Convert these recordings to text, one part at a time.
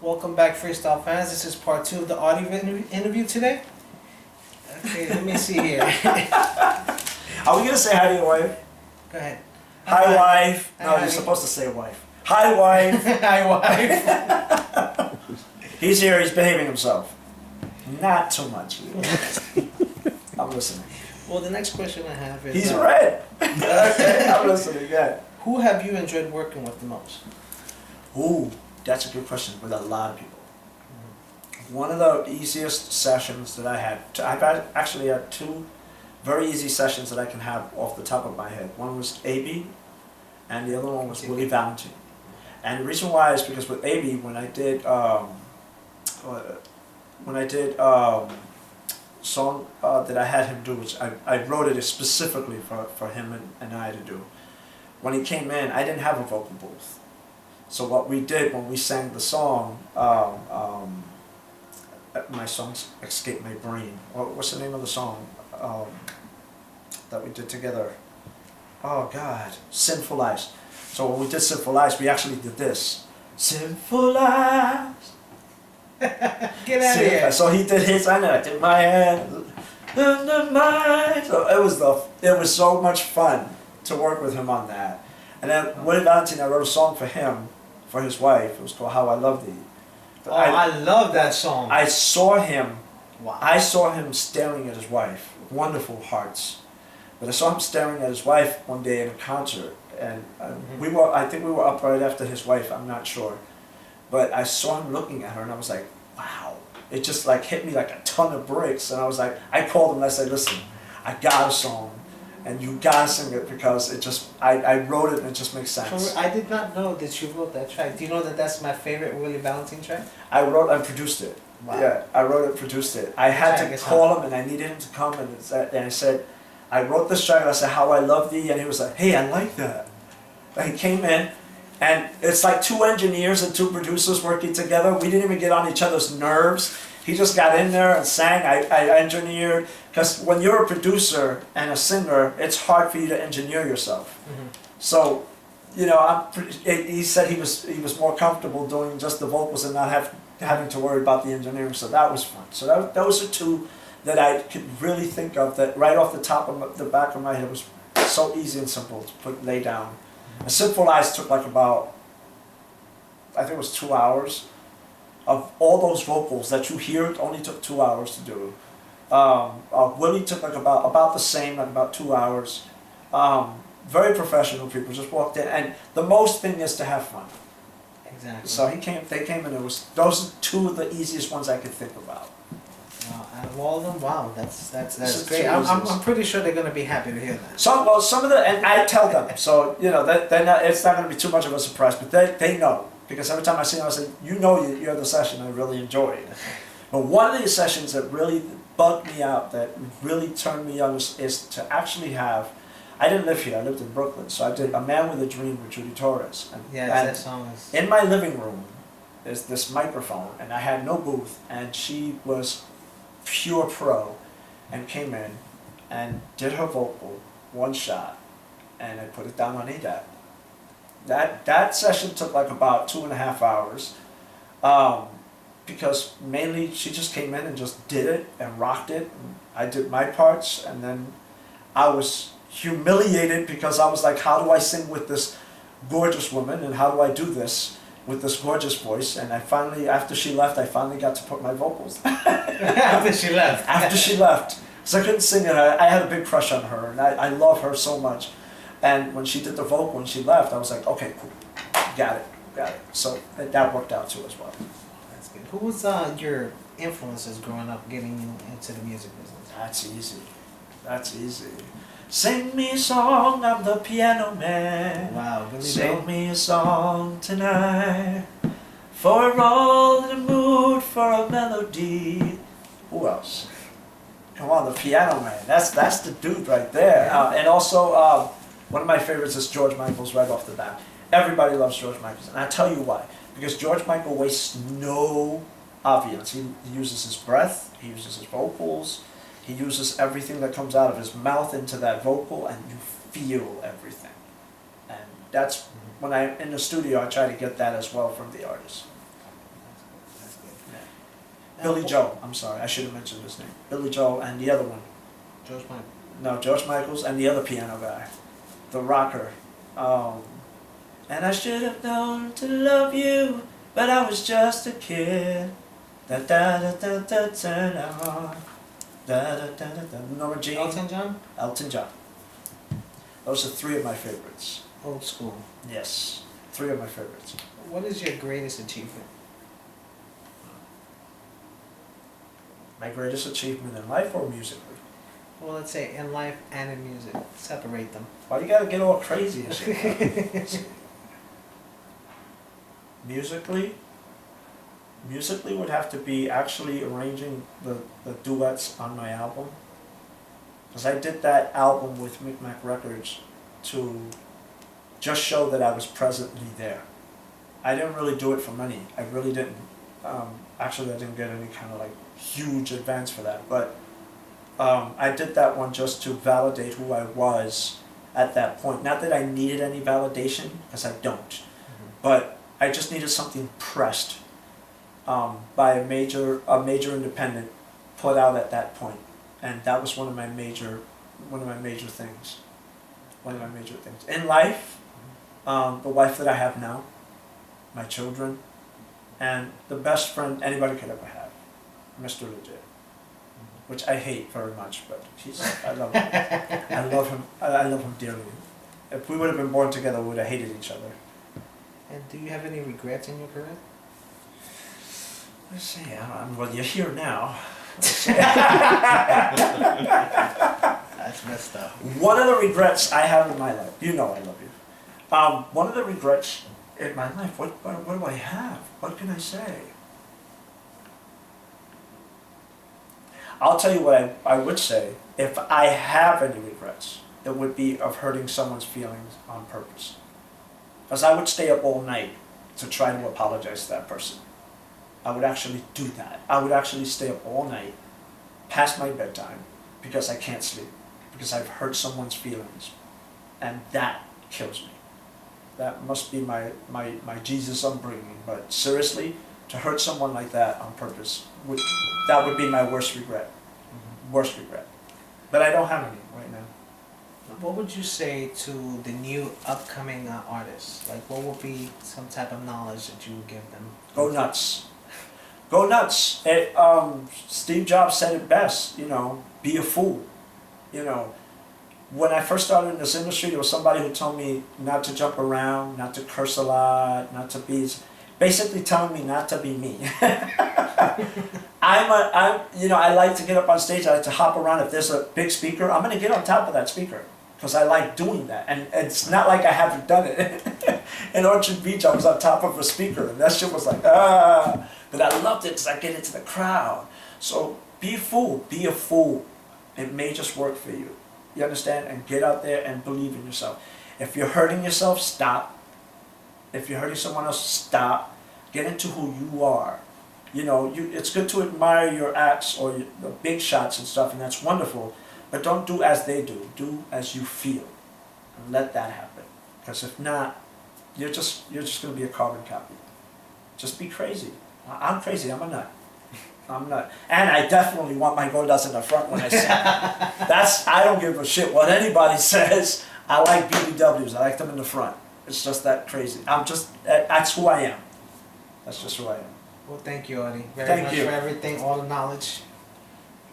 Welcome back, Freestyle fans. This is part 2 of the Artie interview today. Okay, let me see here. Are we gonna say hi to your wife? Go ahead. Hi, wife. Hi, No, honey. you're supposed to say wife. Hi, wife. Hi, wife. He's here. He's behaving himself. Not too much. I'm listening. Well, the next question I have is... He's red. Okay, I'm listening. Yeah. Who have you enjoyed working with the most? Ooh, that's a good question. With a lot of people. One of the easiest sessions that I had, actually had two very easy sessions that I can have off the top of my head. One was A.B. and the other one was Willie Valentine. And the reason why is because with A.B. when I did song that I had him do, which I wrote it specifically for him and I to do. When he came in, I didn't have a vocal booth. So what we did when we sang the song, my songs escaped my brain. What's the name of the song that we did together? Oh God, Sinful Lies. So when we did Sinful Lies, we actually did this. Sinful Lies. Get out of here. So he did his, and I did my hand under mine. So it was so much fun to work with him on that. And then Willie Valentine, I wrote a song for him, for his wife. It was called How I Love Thee. Oh, I love that song. I saw him. Wow. I saw him staring at his wife. Wonderful hearts. But I saw him staring at his wife one day in a concert, and I think we were up right after his wife. I'm not sure. But I saw him looking at her, and I was like, wow. It just like hit me like a ton of bricks, and I was like, I called him and I said, listen, I got a song, and you gotta sing it because it just, I wrote it and it just makes sense. So I did not know that you wrote that track. Do you know that that's my favorite Willie Valentine track? I wrote and produced it. Wow. Yeah, I wrote and produced it. I had Track to is call him and I needed him to come and I said, I wrote this track and I said, How I Love Thee, and he was like, hey, I like that. And he came in, and it's like two engineers and two producers working together. We didn't even get on each other's nerves. He just got in there and sang. I engineered, because when you're a producer and a singer, it's hard for you to engineer yourself. So, you know, he said he was more comfortable doing just the vocals and not having to worry about the engineering. So that was fun. So those are two that I could really think of that right off the top of the back of my head was so easy and simple to lay down. And Sinful Lies took like about, I think it was 2 hours. Of all those vocals that you hear, it only took 2 hours to do. Willie took like about the same, like about 2 hours. Very professional people, just walked in, and the most thing is to have fun. Exactly. So they came and those are two of the easiest ones I could think about. Wow, out of all of them, wow, that's This is great. too I'm easy. pretty sure they're gonna be happy to hear that. Some of the, and I tell them, so you know, it's not going to be too much of a surprise, but they know. Because every time I see them, I say, you know you're the session I really enjoyed. But one of the sessions that really bugged me out, that really turned me on, is to actually have, I didn't live here, I lived in Brooklyn, so I did A Man with a Dream with Judy Torres. And, Yeah, and that song is... in my living room is this microphone, and I had no booth, and she was pure pro, and came in and did her vocal, one shot, and I put it down on ADAT. That session took like about 2.5 hours, because mainly she just came in and just did it and rocked it. And I did my parts, and then I was humiliated because I was like, how do I sing with this gorgeous woman, and how do I do this with this gorgeous voice? And I finally, after she left, I finally got to put my vocals. After she left. After she left, because I couldn't sing it. I had a big crush on her, and I love her so much. And when she did the vocal, when she left, I was like, okay, cool, got it. So that worked out too as well. That's good. Who was your influences growing up getting you into the music business? That's easy. Sing me a song, I'm the piano man. Wow, really? Sing me a song tonight. For we're all in the mood for a melody. Who else? Come on, the piano man. That's the dude right there. And also, one of my favorites is George Michael's right off the bat. Everybody loves George Michael, and I'll tell you why. Because George Michael wastes no obvious. He uses his breath, he uses his vocals, he uses everything that comes out of his mouth into that vocal, and you feel everything. And that's, when I'm in the studio, I try to get that as well from the artist. Billy Joel, I'm sorry, I should have mentioned his name. Billy Joel and the other one. George Michael. No, George Michael's and the other piano guy. The rocker. And I should have known to love you, but I was just a kid. Da da da da da da da da da da. Norma Jean. Elton John? Elton John. Those are three of my favorites. Old school. Yes, three of my favorites. What is your greatest achievement? My greatest achievement in life or musically? Well, let's say in life and in music. Separate them. Why you gotta get all crazy and shit? Musically would have to be actually arranging the duets on my album. Because I did that album with Micmac Records to just show that I was presently there. I didn't really do it for money. I really didn't. Actually, I didn't get any kind of like huge advance for that. But I did that one just to validate who I was at that point. Not that I needed any validation, because I don't. But I just needed something pressed by a major independent put out at that point, and that was one of my major things. One of my major things in life. The wife that I have now, my children, and the best friend anybody could ever have, Mr. Legit, which I hate very much, but I love him. I love him dearly. If we would have been born together, we would have hated each other. And do you have any regrets in your career? Let's see, well, you're here now. That's messed up. One of the regrets I have in my life, you know I love you. One of the regrets in my life, what do I have? What can I say? I'll tell you what I would say. If I have any regrets, it would be of hurting someone's feelings on purpose. Because I would stay up all night to try to apologize to that person. I would actually do that. I would actually stay up all night, past my bedtime, because I can't sleep. Because I've hurt someone's feelings. And that kills me. That must be my Jesus upbringing. But seriously, to hurt someone like that on purpose, that would be my worst regret. Worst regret. But I don't have any right now. What would you say to the new upcoming artists? Like, what would be some type of knowledge that you would give them? Go nuts. Go nuts. Steve Jobs said it best, be a fool. When I first started in this industry, there was somebody who told me not to jump around, not to curse a lot, not to be, basically telling me not to be me. I like to get up on stage, I like to hop around. If there's a big speaker, I'm going to get on top of that speaker. Because I like doing that, and it's not like I haven't done it. In Orchard Beach, I was on top of a speaker, and that shit was like, ah. But I loved it because I get into the crowd. So be a fool, be a fool. It may just work for you. You understand? And get out there and believe in yourself. If you're hurting yourself, stop. If you're hurting someone else, stop. Get into who you are. It's good to admire your acts or the big shots and stuff, and that's wonderful. But don't do as they do. Do as you feel, and let that happen. Because if not, you're just going to be a carbon copy. Just be crazy. I'm crazy. I'm a nut. I'm a nut. And I definitely want my gorillas in the front when I sing. I don't give a shit what anybody says. I like BBWs. I like them in the front. It's just that crazy. That's who I am. That's just who I am. Well, thank you, Artie. Very Thank much you for everything, all the knowledge.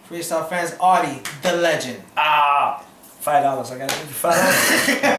Freestyle fans, Artie, the legend. $5. I gotta give you $5.